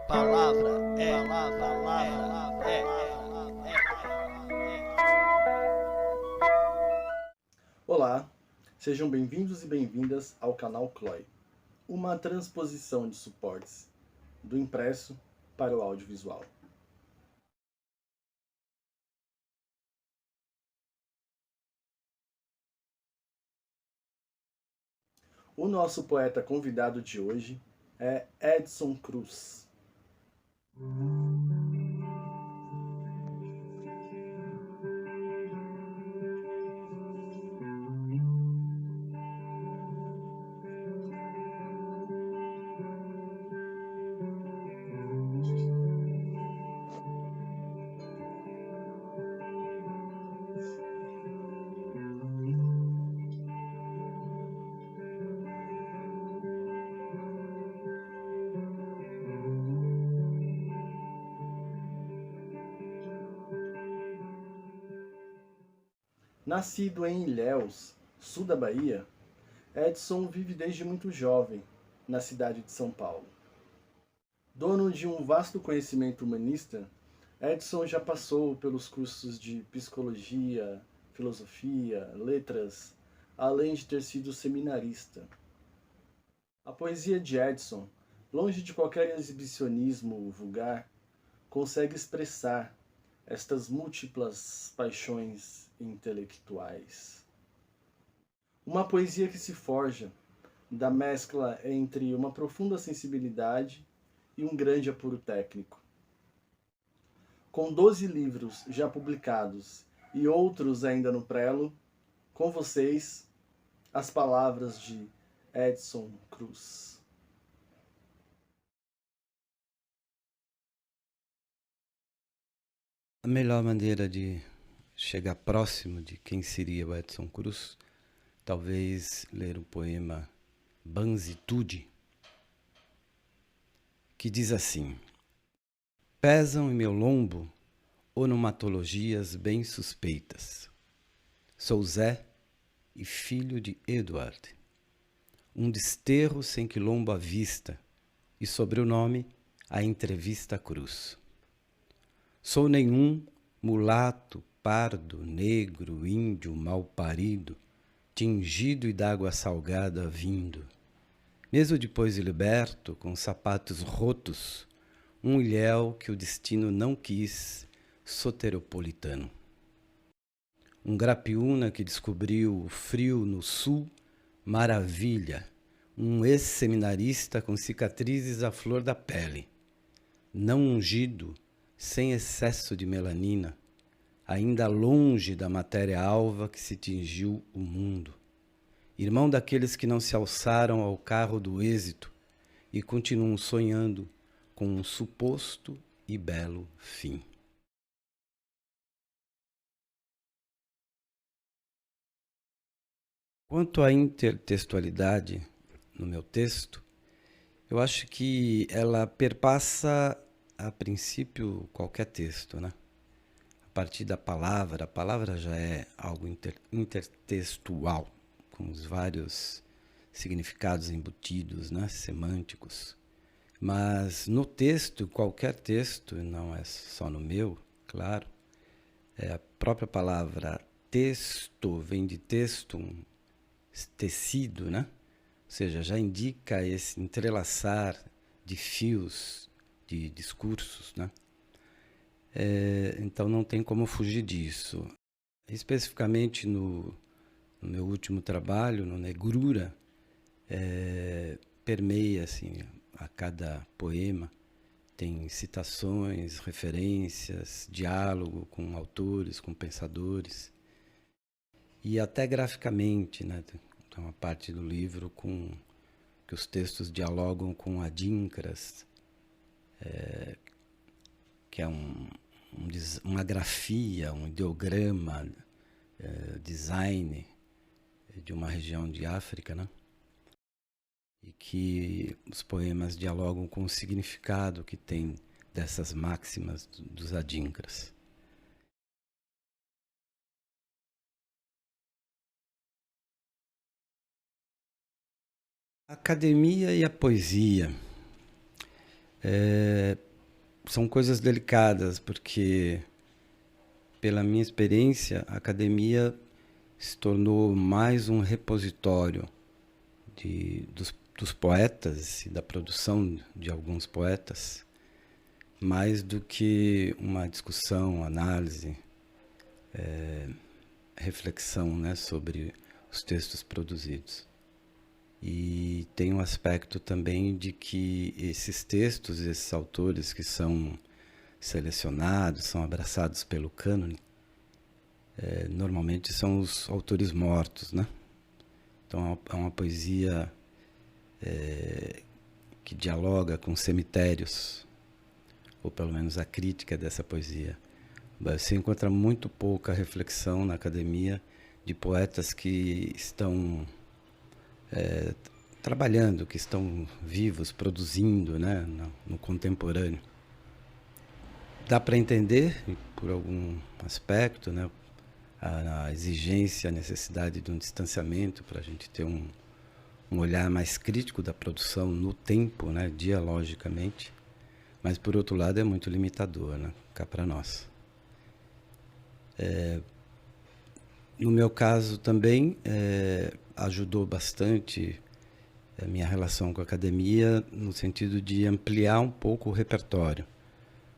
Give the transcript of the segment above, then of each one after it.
Palavra palavra Olá, sejam bem-vindos e bem-vindas ao canal Cloy, uma transposição de suportes do impresso para o audiovisual. O nosso poeta convidado de hoje é Edson Cruz. Nascido em Ilhéus, sul da Bahia, Edson vive desde muito jovem na cidade de São Paulo. Dono de um vasto conhecimento humanista, Edson já passou pelos cursos de psicologia, filosofia, letras, além de ter sido seminarista. A poesia de Edson, longe de qualquer exibicionismo vulgar, consegue expressar estas múltiplas paixões intelectuais. Uma poesia que se forja da mescla entre uma profunda sensibilidade e um grande apuro técnico. Com 12 livros já publicados e outros ainda no prelo, com vocês, as palavras de Edson Cruz. A melhor maneira de chegar próximo de quem seria o Edson Cruz, talvez ler o poema Banzitude, que diz assim: pesam em meu lombo onomatologias bem suspeitas. Sou Zé e filho de Edward, um desterro sem quilombo à vista, e sobre o nome a entrevista cruz. Sou nenhum mulato, pardo, negro, índio, mal parido, tingido e d'água salgada vindo. Mesmo depois de liberto, com sapatos rotos, um ilhéu que o destino não quis, soteropolitano. Um grapiúna que descobriu o frio no sul, maravilha, um ex-seminarista com cicatrizes à flor da pele, não ungido, sem excesso de melanina, ainda longe da matéria alva que se tingiu o mundo. Irmão daqueles que não se alçaram ao carro do êxito e continuam sonhando com um suposto e belo fim. Quanto à intertextualidade no meu texto, eu acho que ela perpassa, a princípio, qualquer texto, né? A partir da palavra, a palavra já é algo intertextual, com os vários significados embutidos, né? Semânticos. Mas no texto, qualquer texto, não é só no meu, claro, a própria palavra texto vem de textum, tecido, né? Ou seja, já indica esse entrelaçar de fios, de discursos, né? Então não tem como fugir disso. Especificamente no meu último trabalho, no Negrura, permeia assim, a cada poema, tem citações, referências, diálogo com autores, com pensadores, e até graficamente, né? Tem uma parte do livro que os textos dialogam com adinkras, que é uma grafia, um ideograma, design de uma região de África, né? E que os poemas dialogam com o significado que tem dessas máximas dos adinkras. A academia e a poesia. São coisas delicadas, porque, pela minha experiência, a academia se tornou mais um repositório dos poetas e da produção de alguns poetas, mais do que uma discussão, análise, reflexão, né, sobre os textos produzidos. E tem um aspecto também de que esses textos, esses autores que são selecionados, são abraçados pelo cânone, normalmente são os autores mortos, né? Então é uma poesia que dialoga com cemitérios, ou pelo menos a crítica dessa poesia. Você encontra muito pouca reflexão na academia de poetas que estão trabalhando, que estão vivos, produzindo, né, no contemporâneo. Dá para entender, por algum aspecto, né, a exigência, a necessidade de um distanciamento para a gente ter um olhar mais crítico da produção no tempo, né, dialogicamente, mas por outro lado é muito limitador, né, cá para nós. No meu caso também ajudou bastante a minha relação com a academia no sentido de ampliar um pouco o repertório,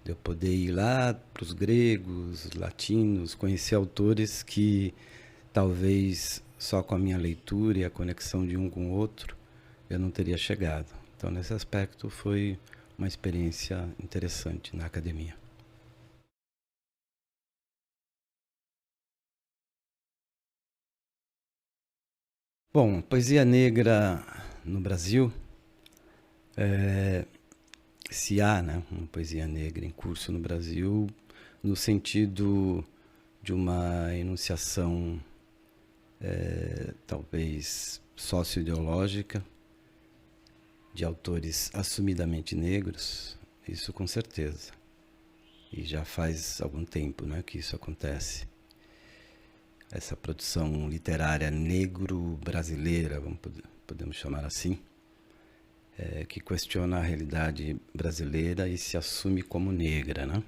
de eu poder ir lá para os gregos, latinos, conhecer autores que talvez só com a minha leitura e a conexão de um com o outro eu não teria chegado. Então, nesse aspecto, foi uma experiência interessante na academia. Bom, poesia negra no Brasil, se há, né, uma poesia negra em curso no Brasil, no sentido de uma enunciação talvez socioideológica, de autores assumidamente negros, isso com certeza. E já faz algum tempo, né, que isso acontece. Essa produção literária negro-brasileira, podemos chamar assim, que questiona a realidade brasileira e se assume como negra, né?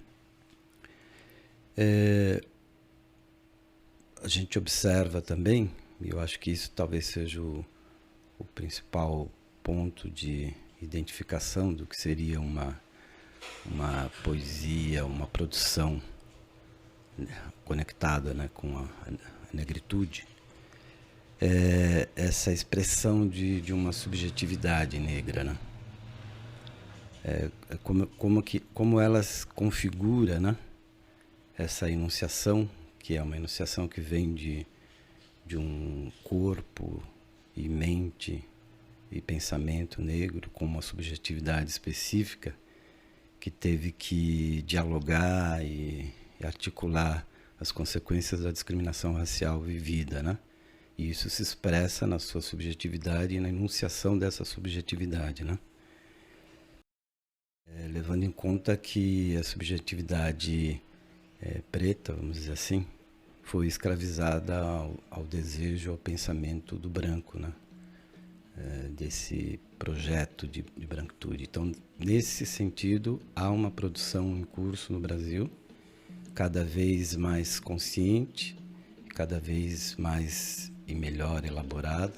A gente observa também, e eu acho que isso talvez seja o principal ponto de identificação do que seria uma poesia, uma produção conectada, né, com a negritude, essa expressão de uma subjetividade negra, né? Como ela configura, né, essa enunciação, que é uma enunciação que vem de um corpo e mente e pensamento negro com uma subjetividade específica que teve que dialogar e articular as consequências da discriminação racial vivida, né? E isso se expressa na sua subjetividade e na enunciação dessa subjetividade, né? Levando em conta que a subjetividade preta, vamos dizer assim, foi escravizada ao desejo, ao pensamento do branco, né? Desse projeto de branquitude. Então, nesse sentido, há uma produção em curso no Brasil, cada vez mais consciente, cada vez mais e melhor elaborada,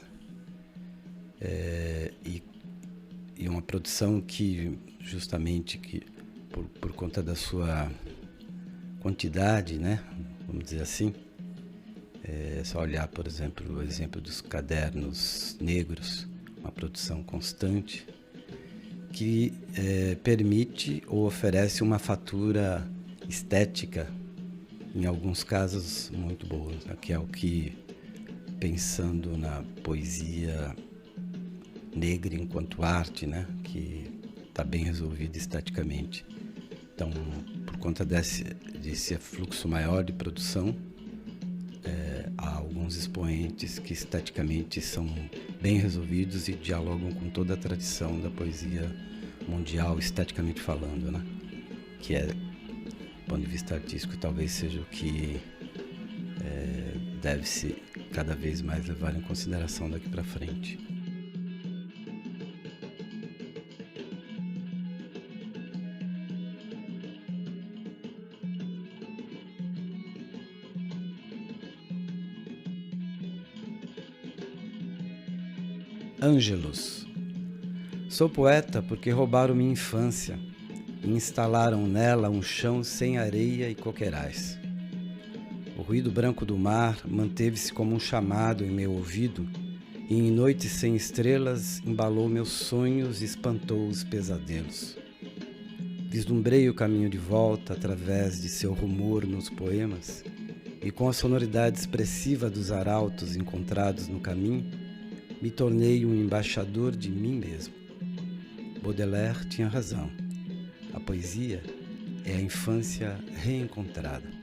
e uma produção que, justamente, por conta da sua quantidade, né, vamos dizer assim, é só olhar, por exemplo, o exemplo dos cadernos negros, uma produção constante que permite ou oferece uma fatura estética, em alguns casos muito boa, né? Que é o que, pensando na poesia negra enquanto arte, né, que está bem resolvida esteticamente. Então, por conta desse fluxo maior de produção, há alguns expoentes que esteticamente são bem resolvidos e dialogam com toda a tradição da poesia mundial, esteticamente falando, né? Que é, do ponto de vista artístico, talvez seja o que deve-se cada vez mais levar em consideração daqui para frente. Ângelos. Sou poeta porque roubaram minha infância e instalaram nela um chão sem areia e coqueirais. O ruído branco do mar manteve-se como um chamado em meu ouvido e em noites sem estrelas embalou meus sonhos e espantou os pesadelos. Vislumbrei o caminho de volta através de seu rumor nos poemas e com a sonoridade expressiva dos arautos encontrados no caminho, me tornei um embaixador de mim mesmo. Baudelaire tinha razão. A poesia é a infância reencontrada.